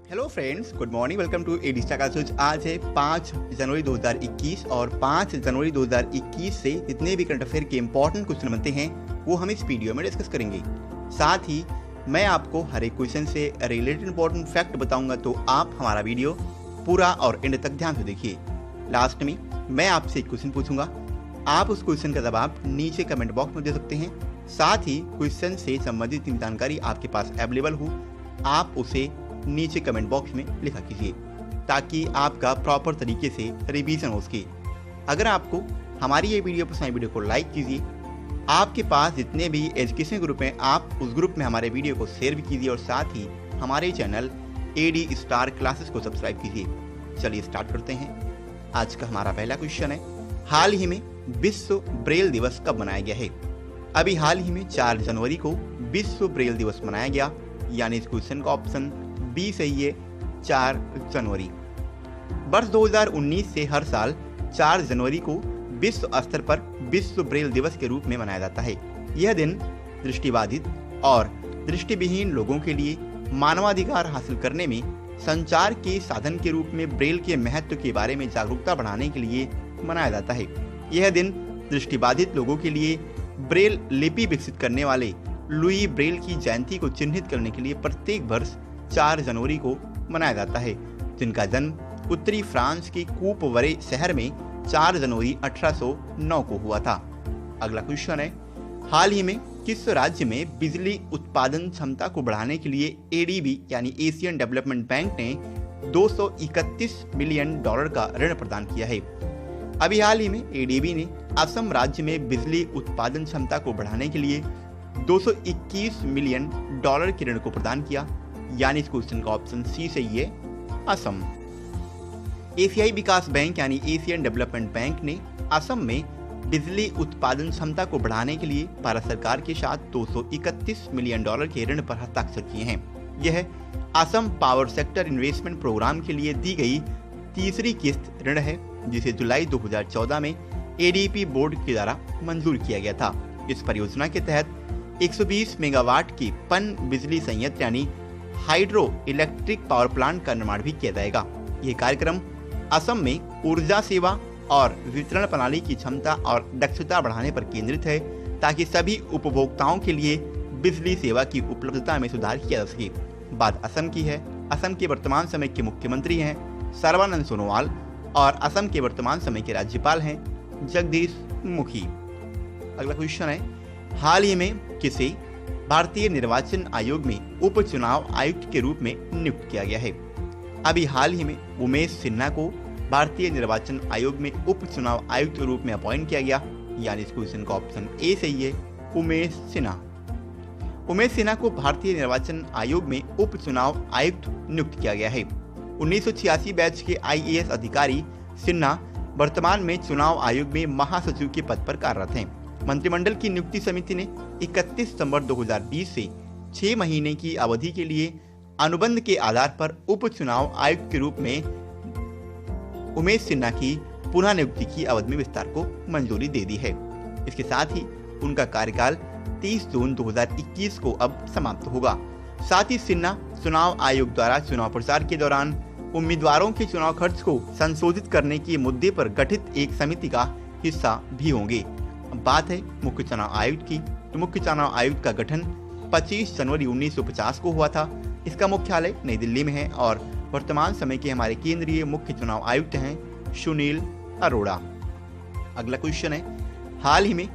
Hello friends, good morning. Welcome to Adista classes. आज है 5 जनवरी 2021 और 5 जनवरी 2021 से जितने भी करंट अफेयर के इंपॉर्टेंट क्वेश्चन बनते हैं वो हम इस वीडियो में डिस्कस करेंगे। साथ ही मैं आपको हर एक क्वेश्चन से रिलेटेड इंपॉर्टेंट फैक्ट बताऊंगा, तो आप हमारा वीडियो पूरा और एंड तक ध्यान से देखिए। लास्ट में मैं आपसे एक क्वेश्चन पूछूंगा, आप उस क्वेश्चन का जवाब नीचे कमेंट बॉक्स में दे सकते हैं। साथ ही क्वेश्चन से संबंधित जानकारी आपके पास अवेलेबल हो, आप उसे नीचे कमेंट बॉक्स में लिखा कीजिए ताकि आपका प्रॉपर तरीके से रिवीजन हो सके। अगर आपको हमारी ये वीडियो पसंद, वीडियो को लाइक कीजिए। आपके पास जितने भी एजुकेशन ग्रुप हैं, आप उस ग्रुप में हमारे वीडियो को शेयर भी कीजिए और साथ ही हमारे चैनल एडी स्टार क्लासेस को सब्सक्राइब कीजिए। चलिए स्टार्ट करते हैं। आज का हमारा पहला क्वेश्चन है, हाल ही में विश्व ब्रेल दिवस कब मनाया गया है? अभी हाल ही में 4 जनवरी को विश्व ब्रेल दिवस मनाया गया, यानी इस क्वेश्चन का ऑप्शन बी सही है, 4 जनवरी। वर्ष 2019 से हर साल 4 जनवरी को विश्व स्तर पर विश्व ब्रेल दिवस के रूप में मनाया जाता है। यह दिन दृष्टिबाधित और दृष्टिविहीन लोगों के लिए मानवाधिकार हासिल करने में संचार के साधन के रूप में ब्रेल के महत्व के बारे में जागरूकता बढ़ाने के लिए मनाया जाता है। यह दिन दृष्टिबाधित लोगों के लिए ब्रेल लिपि विकसित करने वाले लुई ब्रेल की जयंती को चिन्हित करने के लिए प्रत्येक वर्ष 4 जनवरी को मनाया जाता है, जिनका जन्म उत्तरी फ्रांस के कूपवरे शहर में 4 जनवरी 1809 को हुआ था। अगला क्वेश्चन है, हाल ही में किस राज्य में बिजली उत्पादन क्षमता को बढ़ाने के लिए एडीबी यानी एशियन डेवलपमेंट बैंक ने $231 मिलियन का ऋण प्रदान किया है? अभी हाल ही में एडीबी ने असम राज्य में बिजली उत्पादन क्षमता को बढ़ाने के लिए $221 मिलियन के ऋण को प्रदान किया, यानी इस क्वेश्चन का ऑप्शन सी सही है, असम। एशियाई विकास बैंक यानी एशियन डेवलपमेंट बैंक ने असम में बिजली उत्पादन क्षमता को बढ़ाने के लिए भारत सरकार के साथ $231 मिलियन के ऋण पर हस्ताक्षर किए हैं। यह Assam power sector investment program के लिए दी गई तीसरी किस्त ऋण है, जिसे जुलाई 2014 में एडीपी बोर्ड के द्वारा मंजूर किया गया था। इस परियोजना के तहत 120 मेगावाट की पन बिजली संयंत्र यानी हाइड्रो इलेक्ट्रिक पावर प्लांट का निर्माण भी किया जाएगा। यह कार्यक्रम असम में ऊर्जा सेवा और वितरण प्रणाली की क्षमता और दक्षता बढ़ाने पर केंद्रित है, ताकि सभी उपभोक्ताओं के लिए बिजली सेवा की उपलब्धता में सुधार किया जा सके। बात असम की है। असम के वर्तमान समय के मुख्यमंत्री हैं सर्बानंद सोनोवाल और असम के वर्तमान समय के राज्यपाल हैं जगदीश मुखी। अगला क्वेश्चन है, हाल ही में किसे भारतीय निर्वाचन आयोग में उप चुनाव आयुक्त के रूप में नियुक्त किया गया है? अभी हाल ही में उमेश सिन्हा को भारतीय निर्वाचन आयोग में उप चुनाव आयुक्त के रूप में अपॉइंट किया गया, यानी इस क्वेश्चन का ऑप्शन ए सही है, उमेश सिन्हा। उमेश सिन्हा को भारतीय निर्वाचन आयोग में उप चुनाव आयुक्त नियुक्त किया गया है। 1986 बैच के आईएएस अधिकारी सिन्हा वर्तमान में चुनाव आयोग में महासचिव के पद पर कार्यरत हैं। मंत्रिमंडल की नियुक्ति समिति ने 31 सितंबर 2020 से 6 महीने की अवधि के लिए अनुबंध के आधार पर उप चुनाव आयुक्त के रूप में उमेश सिन्हा की पुनः नियुक्ति की अवधि में विस्तार को मंजूरी दे दी है। इसके साथ ही उनका कार्यकाल 30 जून 2021 को अब समाप्त होगा। साथ ही सिन्हा चुनाव आयोग द्वारा चुनाव प्रचार के दौरान उम्मीदवारों के चुनाव खर्च को संशोधित करने के मुद्दे पर गठित एक समिति का हिस्सा भी होंगे। बात है मुख्य चुनाव आयुक्त की, तो मुख्य चुनाव आयुक्त का गठन 25 जनवरी 1950 को हुआ था। इसका मुख्यालय नई दिल्ली में है और वर्तमान समय के हमारे केंद्रीय मुख्य चुनाव आयुक्त हैं सुनील अरोड़ा। अगला क्वेश्चन है, हाल ही में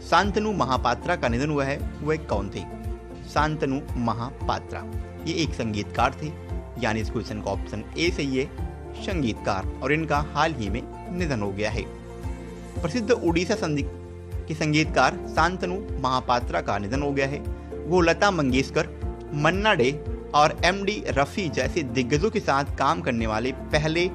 शांतनु महापात्रा का निधन हुआ है, वह कौन थे? शांतनु महापात्रा ये एक संगीतकार थे, यानी इस क्वेश्चन का ऑप्शन ए सही है, संगीतकार, और इनका हाल ही में निधन हो गया है। प्रसिद्ध उड़ीसा के संगीतकार शांतनु महापात्रा का निधन हो गया है। वो लता मंगेशकर, मन्ना डे और एमडी रफी जैसे दिग्गजों के साथ काम करने वाले पहले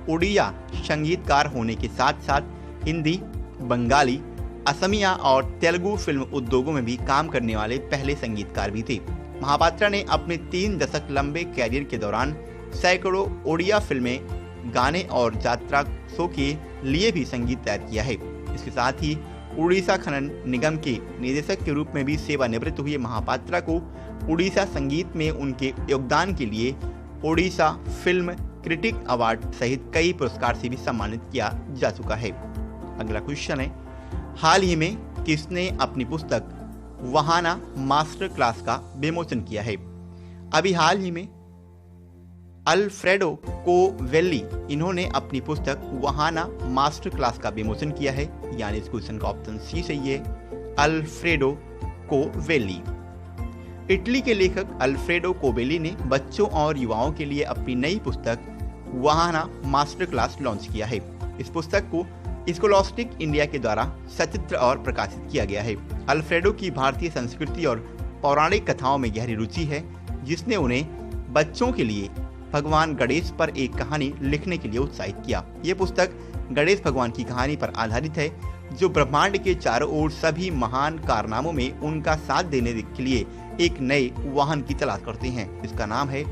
उड़िया संगीतकार होने के साथ साथ हिंदी, बंगाली, असमिया और तेलुगु फिल्म उद्योगों में भी काम करने वाले पहले संगीतकार भी थे। महापात्रा ने अपने 3 दशक लंबे कैरियर के दौरान सैकड़ों उड़िया फिल्में, गाने और यात्रा शो के लिए भी संगीत तैयार किया है। इसके साथ ही उड़ीसा खनन निगम के निदेशक के रूप में भी सेवानिवृत्त हुए महापात्रा को उड़ीसा संगीत में उनके योगदान के लिए ओडिशा फिल्म क्रिटिक अवार्ड सहित कई पुरस्कार से भी सम्मानित किया जा चुका है। अगला क्वेश्चन है, हाल ही में किसने अपनी पुस्तक वहाना मास्टर क्लास का विमोचन किया है? अभी हाल ही में अल्फ्रेडो कोवेल्ली इन्होंने अपनी पुस्तक वहाना मास्टर क्लास का विमोचन किया है, यानी इस क्वेश्चन का ऑप्शन सी सही है, अल्फ्रेडो कोवेल्ली। इटली के लेखक अल्फ्रेडो कोवेल्ली ने बच्चों और युवाओं के लिए अपनी नई पुस्तक वहाना मास्टर क्लास लॉन्च किया है। इस पुस्तक को स्कोलास्टिक इंडिया के द्वारा सचित्र और प्रकाशित किया गया है। अल्फ्रेडो की भारतीय संस्कृति और पौराणिक कथाओं में गहरी रुचि है, जिसने उन्हें बच्चों के लिए भगवान गणेश पर एक कहानी लिखने के लिए उत्साहित किया। ये पुस्तक गणेश भगवान की कहानी पर आधारित है, जो ब्रह्मांड के चारों ओर सभी महान कारनामों में उनका साथ देने के लिए एक नए वाहन की तलाश करते हैं। इसका नाम है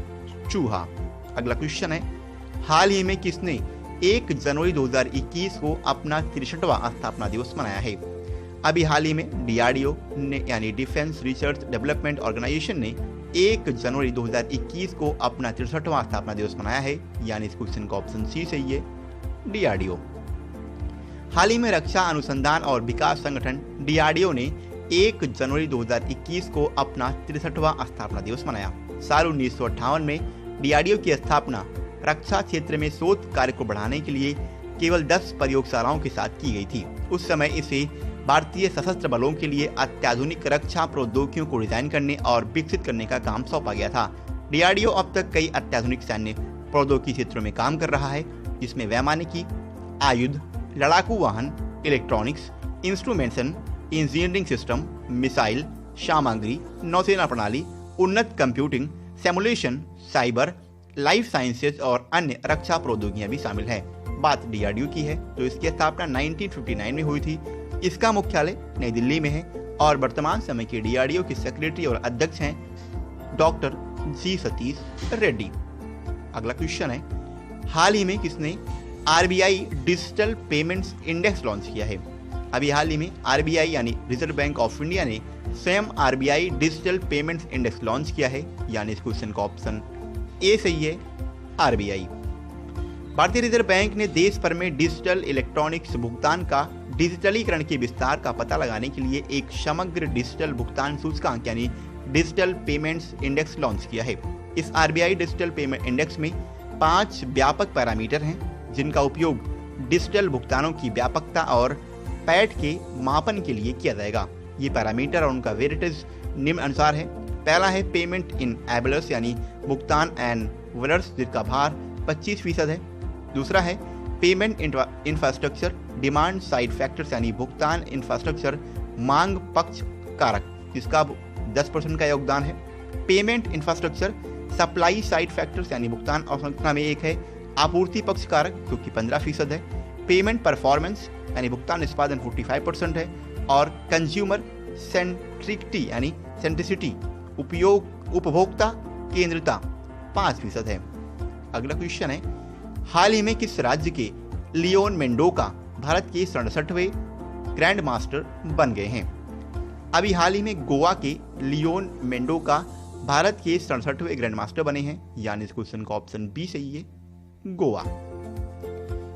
चूहा। अगला क्वेश्चन है, हाल ही में किसने 1 जनवरी 2021 को अपना 63वां स्थापना दिवस मनाया है? अभी हाल ही में डीआरडीओ ने यानी डिफेंस रिसर्च डेवलपमेंट ऑर्गेनाइजेशन ने 1 जनवरी 2021 को अपना 63वां स्थापना दिवस मनाया है, यानी इस क्वेश्चन का ऑप्शन सी सही है, डीआरडीओ। हाल ही में रक्षा अनुसंधान और विकास संगठन डीआरडीओ ने 1 जनवरी 2021 को अपना 63वां स्थापना दिवस मनाया। साल 1958 में डीआरडीओ की स्थापना रक्षा क्षेत्र में शोध कार्य को बढ़ाने के लिए केवल 10 प्रयोगशालाओं के साथ की गई थी। उस समय इसे भारतीय सशस्त्र बलों के लिए अत्याधुनिक रक्षा प्रौद्योगिकियों को डिजाइन करने और विकसित करने का काम सौंपा गया था। डीआरडीओ अब तक कई अत्याधुनिक सैन्य प्रौद्योगिकी क्षेत्रों में काम कर रहा है, जिसमें वैमानिकी, आयुध, लड़ाकू वाहन, electronics, instrumentation, engineering system, missile, सामग्री, नौसेना प्रणाली, उन्नत computing, simulation, cyber, life sciences और अन्य रक्षा प्रौद्योगिकियां भी शामिल हैं। बात डीआरडीओ की है तो इसकी स्थापना 1959 में हुई थी। इसका मुख्यालय नई दिल्ली में है और वर्तमान समय के डीआरडीओ के सेक्रेटरी और अध्यक्ष हैं डॉक्टर जी सतीश रेड्डी। अगला क्वेश्चन है, हाल ही में किसने RBI digital payments index launch किया है? अभी हाल ही में आरबीआई यानी रिजर्व बैंक ऑफ इंडिया ने स्वयं RBI digital payments index launch किया है, यानी इस क्वेश्चन का ऑप्शन ए सही है, आरबीआई। भारतीय रिजर्व बैंक ने देश भर में डिजिटल इलेक्ट्रॉनिक्स भुगतान का डिजिटलीकरण के विस्तार का पता लगाने के लिए एक समग्र डिजिटल भुगतान सूचकांक यानी डिजिटल पेमेंट्स इंडेक्स लॉन्च किया है। इस आरबीआई डिजिटल पेमेंट इंडेक्स में 5 व्यापक पैरामीटर हैं, जिनका उपयोग डिजिटल भुगतानों की व्यापकता और पैठ के मापन के लिए किया जाएगा। ये पैरामीटर और उनका वेटेज निम्न अनुसार है। पहला है पेमेंट इन एबलर्स यानी भुगतान एंड वलर्स, जिसका भार 25% है। दूसरा है payment infrastructure demand side factors यानी भुगतान इंफ्रास्ट्रक्चर मांग पक्ष कारक, जिसका 10% का योगदान है। Payment infrastructure supply side factors यानी भुगतान अवसंरचना में एक है आपूर्ति पक्ष कारक, जो कि 15% है। पेमेंट परफॉर्मेंस यानी भुगतान निष्पादन 45% है और कंज्यूमर सेंट्रिसिटी यानी सेंट्रिसिटी उपभोक्ता केंद्रिता 5% है। अगला क्वेश्चन है, हाल ही में किस राज्य के लियोन मेंडोका भारत के 67वें ग्रैंड मास्टर बन गए हैं? अभी हाल ही में गोवा के लियोन मेंडोका भारत के 67वें ग्रैंड मास्टर बने हैं, यानी इस क्वेश्चन का ऑप्शन बी सही है, गोवा।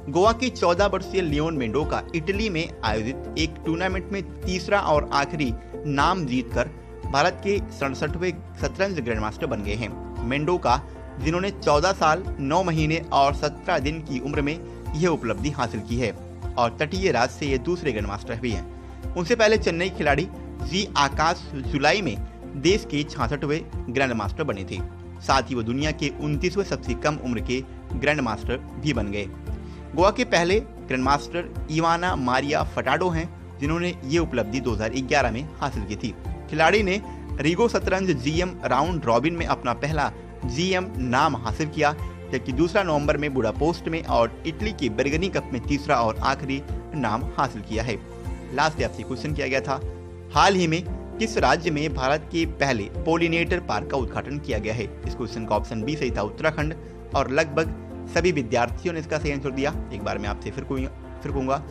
गोवा के 14 वर्षीय लियोन मेंडोका इटली में आयोजित एक टूर्नामेंट में तीसरा और आखिरी नाम जीतकर भारत के 67वें शतरंज ग्रैंड मास्टर बन गए हैं। मेंडोका, जिन्होंने 14 साल 9 महीने और 17 दिन की उम्र में यह उपलब्धि हासिल की है और तटीय राज्य से ये दूसरे ग्रैंड मास्टर भी हैं। उनसे पहले चेन्नई खिलाड़ी जी आकाश जुलाई में देश के 66वें ग्रैंड मास्टर बने थे। साथ ही वो दुनिया के 29वें सबसे कम उम्र के ग्रैंड मास्टर भी बन गए। गोवा के पहले ग्रैंड मास्टर इवाना मारिया फटाडो हैं, जिन्होंने ये उपलब्धि 2011 में हासिल की थी। खिलाड़ी ने रीगो शतरंज जीएम राउंड रॉबिन में अपना पहला जीएम नाम हासिल किया, जबकि दूसरा नवंबर में बुडापेस्ट में और इटली के बर्गनी कप में तीसरा और आखिरी नाम हासिल किया है। लास्ट आपसे क्वेश्चन किया गया था, हाल ही में किस राज्य में भारत के पहले पोलिनेटर पार्क का उद्घाटन किया गया है? इस क्वेश्चन का ऑप्शन बी सही था, उत्तराखंड, और लगभग सभी विद्यार्थियों ने इसका सही आंसर दिया। एक बार मैं आपसे फिर कहूंगा,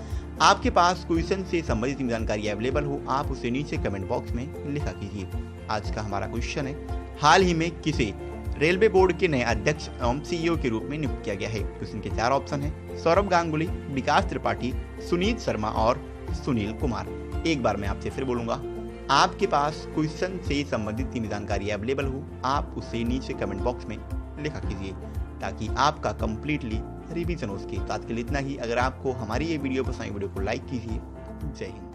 आपके पास क्वेश्चन से संबंधित जानकारी अवेलेबल हो, आप उसे नीचे कमेंट बॉक्स में लिखा कीजिए। आज का हमारा क्वेश्चन है, हाल ही में किसे रेलवे बोर्ड के नए अध्यक्ष एवं सीईओ के रूप में नियुक्त किया गया है। क्वेश्चन के 4 ऑप्शन है, सौरभ गांगुली, विकास त्रिपाठी, सुनीत शर्मा और सुनील कुमार। एक बार मैं आपसे फिर बोलूंगा, आपके पास क्वेश्चन से संबंधित जितनी जानकारी अवेलेबल हो आप उसे नीचे कमेंट बॉक्स में लिखा कीजिए ताकि आपका कंप्लीटली रिवीजन हो सके। तो आज के लिए इतना ही। अगर आपको हमारी ये वीडियो पसंद आई, वीडियो को लाइक कीजिए। जय हिंद।